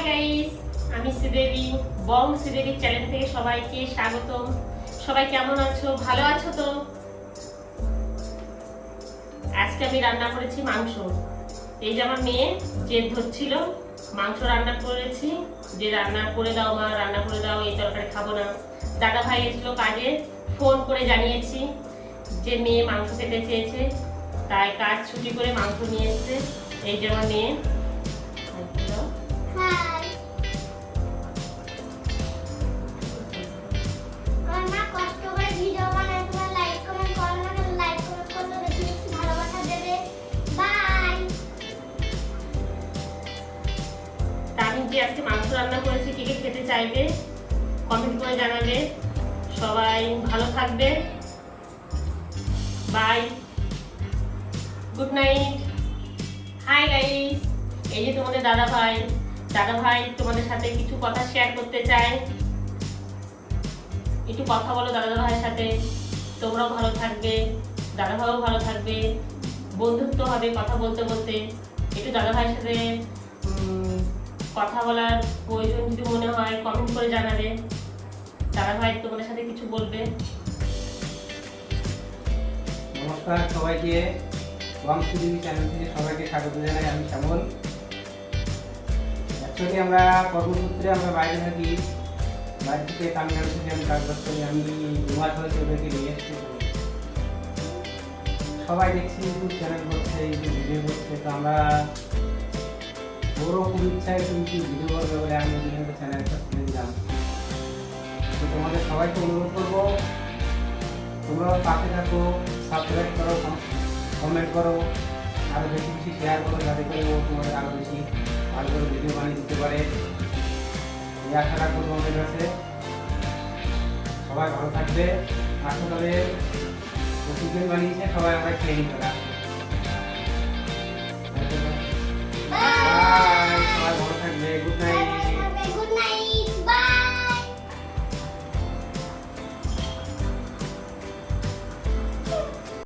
Guys, আমি শ্রীদেবী বং Sridevi channel থেকে সবাইকে স্বাগতম। সবাই কেমন আছো? ভালো আছো তো? আজকে আমি রান্না করেছি মাংস। এই যে আমার মেয়ে জেদ ধরছিল, মাংস রান্না করেছি, যে রান্না করে দাও মা, রান্না করে দাও, এই তরকারি খাবো না। দাদা ভাই এসেছিল কাজে, ফোন করে জানিয়েছি যে মেয়ে মাংস খেতে চেয়েছে, তাই কাজ ছুটি করে মাংস নিয়ে এসেছে। এই যে আমার মেয়ে। আমি যে আজকে মাংস রান্না করেছি, কে কে খেতে চাইবে কমেন্ট করে জানাবে। সবাই ভালো থাকবে, bye, good night. Hi guys, এই যে তোমাদের দাদা ভাই তোমাদের সাথে কিছু কথা শেয়ার করতে চাই। একটু কথা বলো দাদা ভাইয়ের সাথে, তোমরাও ভালো থাকবে, দাদা ভাইও ভালো থাকবে, বন্ধুত্ব হবে কথা বলতে বলতে। একটু দাদা ভাইয়ের সাথে কথা বলার প্রয়োজন যদি মনে হয় কমেন্ট করে জানাবে। দাদা ভাই তোমাদের সাথে কিছু বলবে। নমস্কার সবাইকে, বং শ্রীদেবী চ্যানেল থেকে সবাইকে স্বাগত জানাই। আমি শ্যামল। অ্যাকচুয়ালি আমরা কর্মসূত্রে বাইরে থাকি, বাইরে থেকে তামিলনাড়ু থেকে আমি কাজবাজ করি। আমি 2 মাস হয়েছে ওদেরকে নিয়ে এসেছি। সবাই দেখছি ইউটিউব চ্যানেল করছে, ইউটিউব ভিডিও করছে, তো আমরা ওরও খুব ইচ্ছা একটু ইউটিউব ভিডিও করবে বলে আমি ওদের চ্যানেলটা খুলে দিলাম। তো তোমাদের সবাইকে অনুরোধ করবো, তোমরাও পাশে থাকো, সাবস্ক্রাইব করো, কমেন্ট করো, আরও বেশি বেশি শেয়ার করো, যাতে করে ও তোমাদের আরও বেশি ভালো করে ভিডিও বানিয়ে দিতে পারে। এই আশা রাখবো তোমাদের কাছে। সবাই ভালো থাকবে। আসলে প্রতিদিন বানিয়েছে, সবাই আমরা খেয়ে নিতে পারি।